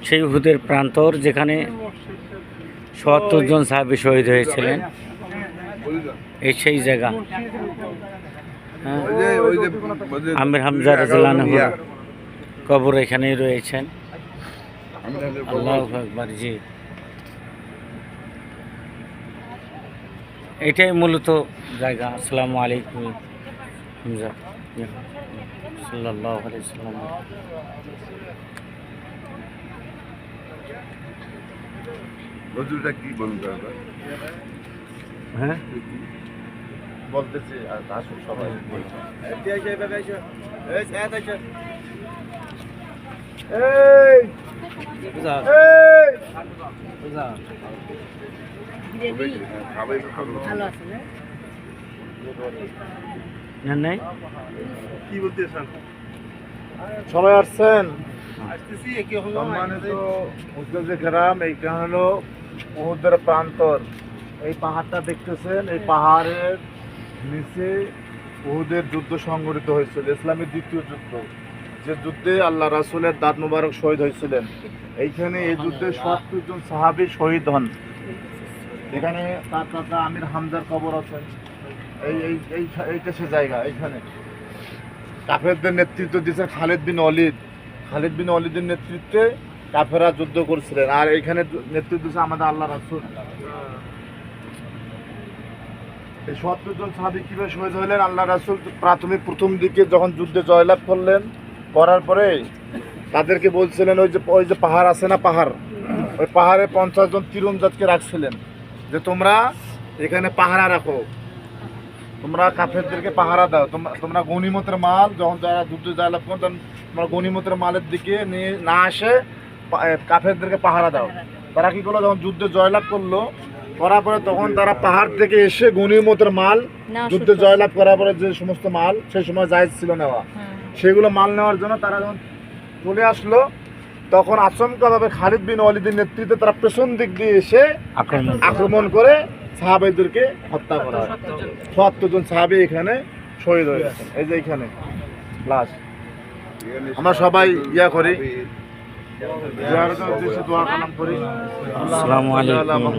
সেই উহুদের প্রান্তর যেখানে ৭৭ জন সাহাবী শহীদ হয়েছিলেন, এই সেই জায়গা। আমির হামজা রাদিয়াল্লাহু আনহু কবর এখানেই রয়েছেন। আল্লাহু আকবার। জি, এটাই মূলত জায়গা। আসসালামু আলাইকুম হামজা সাল্লাল্লাহু আলাইহি ওয়াসাল্লাম। নজরুলটা কি বলতে হবে? হ্যাঁ, বলতেছি আসুন সবাই। নাই কি বলতে সবাই আসছেন? সম্মানিত মুসলিম গ্রাম, এইটা হলো উহুদের প্রান্তর। এই পাহাড়টা দেখতেছেন, এই পাহাড়ের নিচে উহুদের যুদ্ধ সংঘটিত হয়েছিল, ইসলামের দ্বিতীয় যুদ্ধ, যে যুদ্ধে আল্লাহ রাসূলের দাঁত মোবারক শহীদ হয়েছিলেন। এইখানে এই যুদ্ধে ৭০ জন সাহাবী শহীদ হন। এখানে তার চাচা আমির হামজার কবর আছেন। এইটা সে জায়গা। এইখানে কাফেরদের নেতৃত্ব দিয়েছেন খালিদ বিন ওয়ালিদ। খালিদ বিন ওয়ালিদের নেতৃত্বে কাফেররা যুদ্ধ করছিলেন, আর এইখানে নেতৃত্ব দিয়েছে আমাদের আল্লাহ রাসূল। এই ৭০ জন সাহাবী কিভাবে শহীদ হলেন? আল্লাহ রাসূল প্রথম দিকে যখন যুদ্ধে জয়লাভ করলেন, করার পরে তাদেরকে বলছিলেন ওই যে পাহাড় আছে না, পাহাড়, ওই পাহাড়ে ৫০ জন তীরন্দাজকে রাখছিলেন যে তোমরা এখানে পাহারা রাখো, তোমরা কাফেরদেরকে পাহারা দাও, তোমরা গনিমতের মাল যখন যারা যুদ্ধে জয়লাভ করেন তখন তোমরা গনিমতের মালের দিকে নিয়ে না আসে কাফেরদেরকে পাহারা দাও। তারা কি করলো? যখন যুদ্ধে জয়লাভ করলো, করার পরে তখন তারা পাহাড় থেকে এসে গনিমতের মাল, যুদ্ধে জয়লাভ করার পরে যে সমস্ত মাল সেই সময় জায়েজ ছিল নেওয়া, সেগুলো মাল নেওয়ার জন্য তারা যখন চলে আসলো, তখন আচমকাভাবে খালিদ বিন ওয়ালিদের নেতৃত্বে তারা পেছন দিক দিয়ে এসে আক্রমণ করে সাহাবীদেরকে হত্যা করা হয়। ৭০ জন সাহাবী এখানে শহীদ হয়ে গেছেন। এই যে এখানে লাশ। আমরা সবাই করি, আসসালামু আলাইকুম।